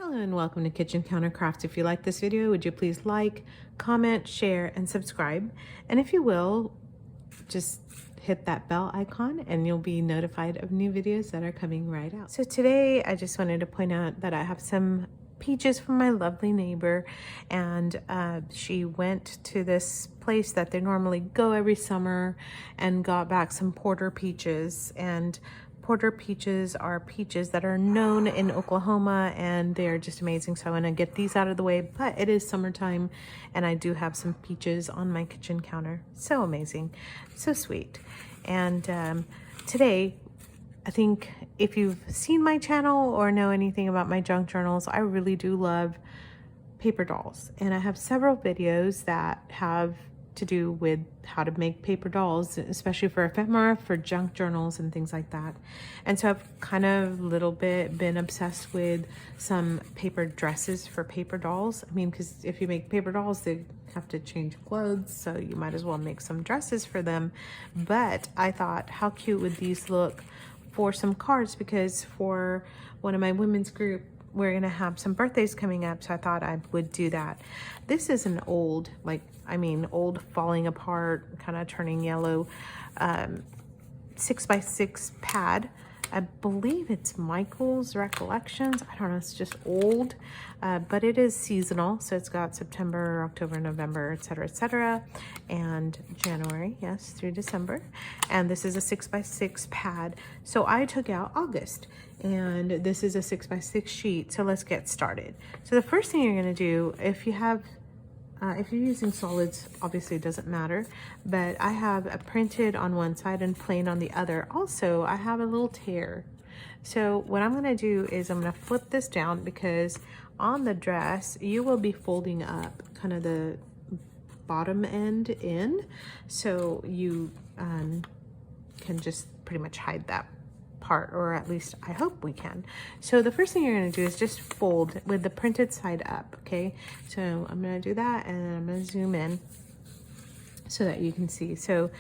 Hello and welcome to Kitchen Counter Crafts. If you like this video, would you please like, comment, share, and subscribe? And if you will, just hit that bell icon and you'll be notified of new videos that are coming right out. So today I just wanted to point out that I have some peaches from my lovely neighbor, and she went to this place that they normally go every summer and got back some porter peaches. And porter peaches are peaches that are known in Oklahoma, and they're just amazing. So I want to get these out of the way, but it is summertime and I do have some peaches on my kitchen counter. So amazing, so sweet. And today, I think if you've seen my channel or know anything about my junk journals, I really do love paper dolls. And I have several videos that have to do with how to make paper dolls, especially for ephemera, for junk journals and things like that. And so I've kind of a little bit been obsessed with some paper dresses for paper dolls. I mean, because if you make paper dolls, they have to change clothes, so you might as well make some dresses for them. But I thought, how cute would these look for some cards, because for one of my women's group, we're gonna have some birthdays coming up, so I thought I would do that. This is an old, old falling apart, kind of turning yellow 6x6 pad. I believe it's Michael's Recollections. I don't know, it's just old, but it is seasonal. So it's got September, October, November, etc., and January, yes, through December. And this is a 6x6 pad. So I took out August, and this is a 6x6 sheet. So let's get started. So the first thing you're gonna do, if you're using solids, obviously it doesn't matter, but I have a printed on one side and plain on the other. Also, I have a little tear. So what I'm gonna do is I'm gonna flip this down, because on the dress, you will be folding up kind of the bottom end in, so you can just pretty much hide that part, or at least I hope we can. So the first thing you're going to do is just fold with the printed side up, okay? So I'm going to do that, and I'm going to zoom in so that you can see. So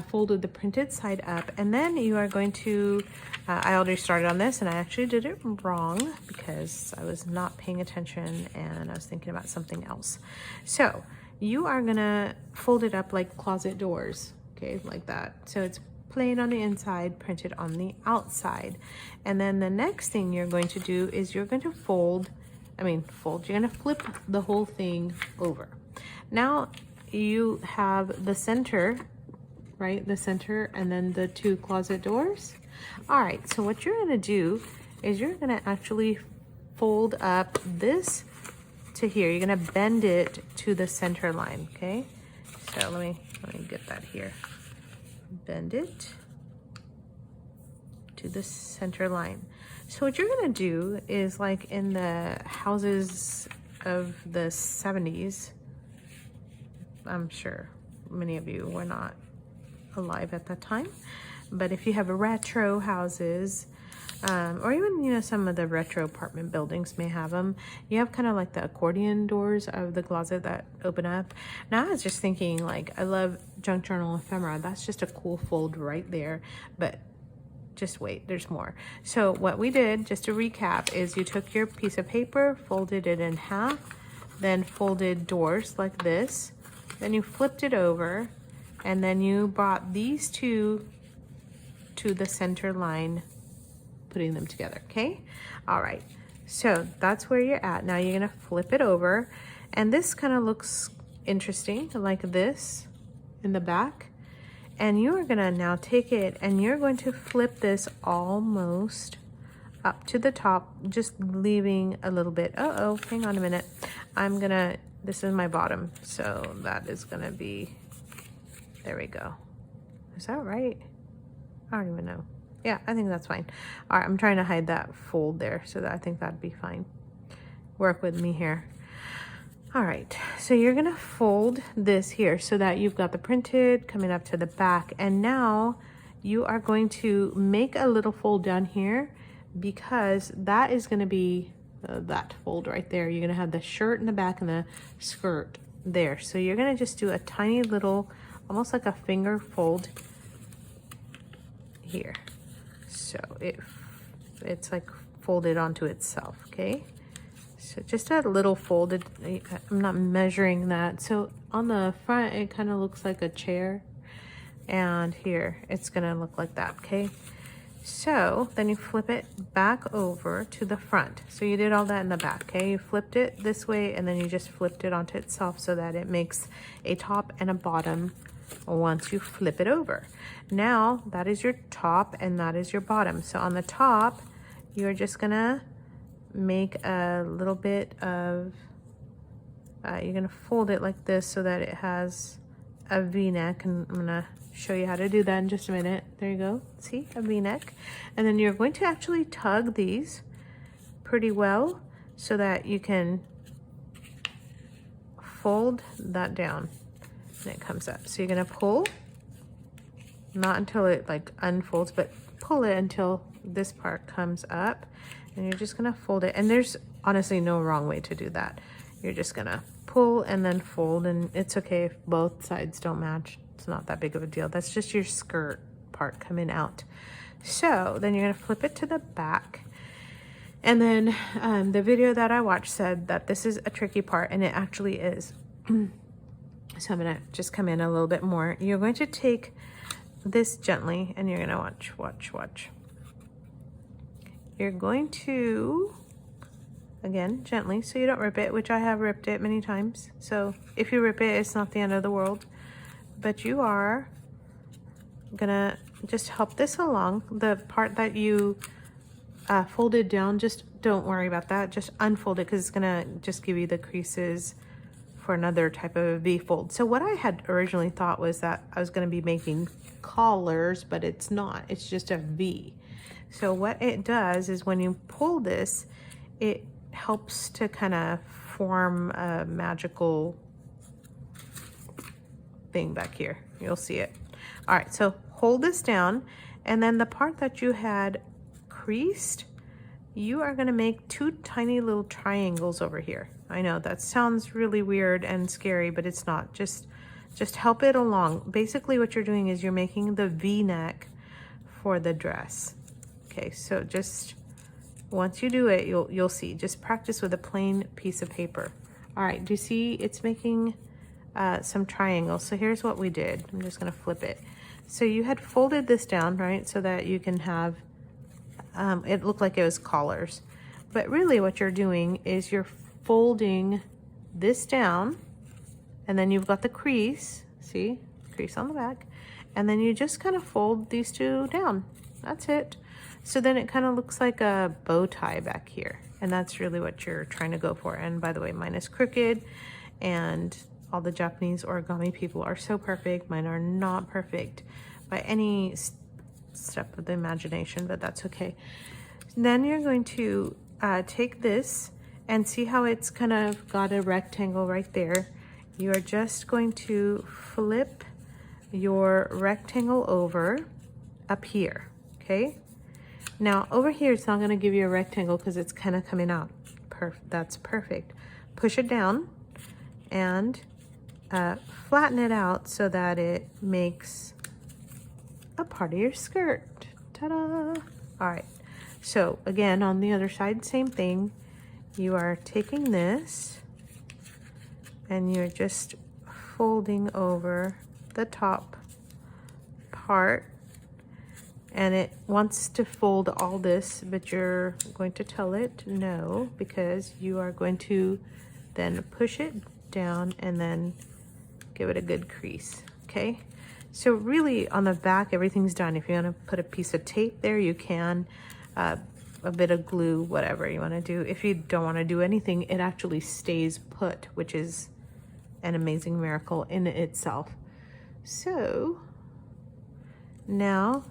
folded the printed side up, and then you are going to, I already started on this, and I actually did it wrong because I was not paying attention and I was thinking about something else. So you are going to fold it up like closet doors, okay, like that. So it's plain on the inside, printed on the outside. And then the next thing you're going to do is you're going to you're going to flip the whole thing over. Now you have the center, right? The center, and then the two closet doors. All right, so what you're going to do is you're going to actually fold up this to here. You're going to bend it to the center line, okay? So let me get that here. Bend it to the center line. So what you're gonna do is, like in the houses of the 70s, I'm sure many of you were not alive at that time, but if you have retro houses, or even, some of the retro apartment buildings may have them. You have kind of like the accordion doors of the closet that open up. Now I was just thinking, like, I love junk journal ephemera. That's just a cool fold right there, but just wait, there's more. So what we did, just to recap, is you took your piece of paper, folded it in half, then folded doors like this, then you flipped it over, and then you brought these two to the center line, putting them together, okay? All right, so that's where you're at. Now you're gonna flip it over, and this kind of looks interesting, like this in the back. And you're gonna now take it and you're going to flip this almost up to the top, just leaving a little bit. Uh-oh, hang on a minute. This is my bottom, so that is gonna be, there we go. Is that right? I don't even know. Yeah, I think that's fine. All right, I'm trying to hide that fold there, so that I think that'd be fine. Work with me here. All right, so you're gonna fold this here so that you've got the printed coming up to the back, and now you are going to make a little fold down here, because that is gonna be that fold right there. You're gonna have the shirt in the back and the skirt there. So you're gonna just do a tiny little, almost like a finger fold here. So it's like folded onto itself, okay? So just a little folded, I'm not measuring that. So on the front, it kind of looks like a chair. And here, it's gonna look like that, okay? So then you flip it back over to the front. So you did all that in the back, okay? You flipped it this way and then you just flipped it onto itself so that it makes a top and a bottom once you flip it over. Now that is your top and that is your bottom. So on the top, you're just gonna make a little bit of, you're gonna fold it like this so that it has a V-neck, and I'm gonna show you how to do that in just a minute. There you go, see, a V-neck. And then you're going to actually tug these pretty well so that you can fold that down and it comes up. So you're gonna pull, not until it like unfolds, but pull it until this part comes up, and you're just gonna fold it. And there's honestly no wrong way to do that. You're just gonna pull and then fold, and it's okay if both sides don't match. It's not that big of a deal. That's just your skirt part coming out. So then you're gonna flip it to the back. And then the video that I watched said that this is a tricky part, and it actually is. So I'm gonna just come in a little bit more. You're going to take this gently, and you're gonna watch. You're going to, again, gently, so you don't rip it, which I have ripped it many times. So if you rip it, it's not the end of the world. But you are gonna just help this along. The part that you folded down, just don't worry about that. Just unfold it because it's gonna just give you the creases for another type of V fold. So what I had originally thought was that I was gonna be making collars, but it's not. It's just a V. So what it does is when you pull this, it helps to kind of form a magical thing back here. You'll see it. All right, so hold this down, and then the part that you had creased, you are gonna make two tiny little triangles over here. I know that sounds really weird and scary, but it's not. Just help it along. Basically what you're doing is you're making the V-neck for the dress. Okay, so just once you do it, you'll see. Just practice with a plain piece of paper. All right, do you see it's making some triangles? So here's what we did. I'm just gonna flip it. So you had folded this down, right? So that you can have, it looked like it was collars. But really what you're doing is you're folding this down, and then you've got the crease, see? Crease on the back. And then you just kind of fold these two down. That's it. So then it kind of looks like a bow tie back here. And that's really what you're trying to go for. And by the way, mine is crooked, and all the Japanese origami people are so perfect. Mine are not perfect by any step of the imagination, but that's okay. Then you're going to take this and see how it's kind of got a rectangle right there. You are just going to flip your rectangle over up here, okay? Now over here, it's not gonna give you a rectangle because it's kind of coming out. That's perfect. Push it down and flatten it out so that it makes a part of your skirt. Ta-da! All right, so again, on the other side, same thing. You are taking this and you're just folding over the top part, and it wants to fold all this, but you're going to tell it no, because you are going to then push it down and then give it a good crease, okay? So really on the back, everything's done. If you want to put a piece of tape there, you can, a bit of glue, whatever you want to do. If you don't want to do anything, it actually stays put, which is an amazing miracle in itself. So now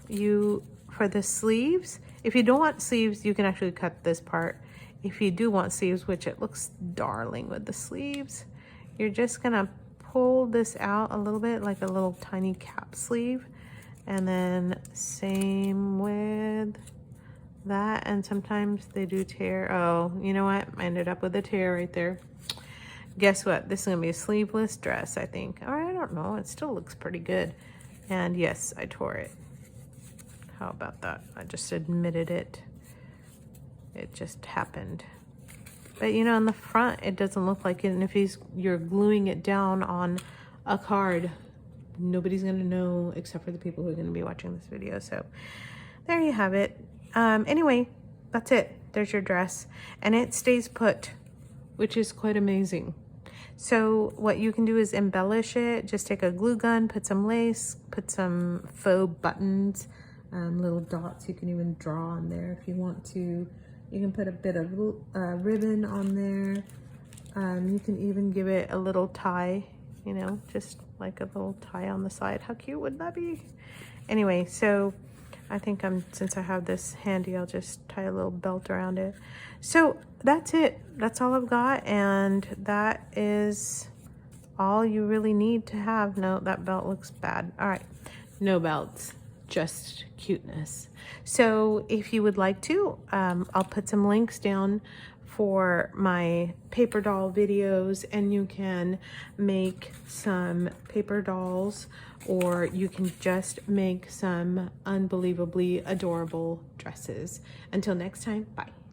for the sleeves, if you don't want sleeves, you can actually cut this part. If you do want sleeves, which it looks darling with the sleeves, you're just gonna pull this out a little bit, like a little tiny cap sleeve, and then same with that. And sometimes they do tear. Oh, you know what? I ended up with a tear right there. Guess what? This is gonna be a sleeveless dress, I think. Or I don't know, it still looks pretty good. And yes, I tore it. How about that? I just admitted it. It just happened. But you know, in the front, it doesn't look like it. And if you're gluing it down on a card, nobody's going to know except for the people who are going to be watching this video. So there you have it. Anyway, that's it. There's your dress. And it stays put, which is quite amazing. So what you can do is embellish it. Just take a glue gun, put some lace, put some faux buttons, little dots. You can even draw on there if you want to. You can put a bit of ribbon on there. You can even give it a little tie, you know, just like a little tie on the side. How cute would that be? Anyway, so I think since I have this handy, I'll just tie a little belt around it. So that's it. That's all I've got. And that is all you really need to have. No, that belt looks bad. All right, no belts, just cuteness. So if you would like to, I'll put some links down for my paper doll videos, and you can make some paper dolls, or you can just make some unbelievably adorable dresses. Until next time, bye.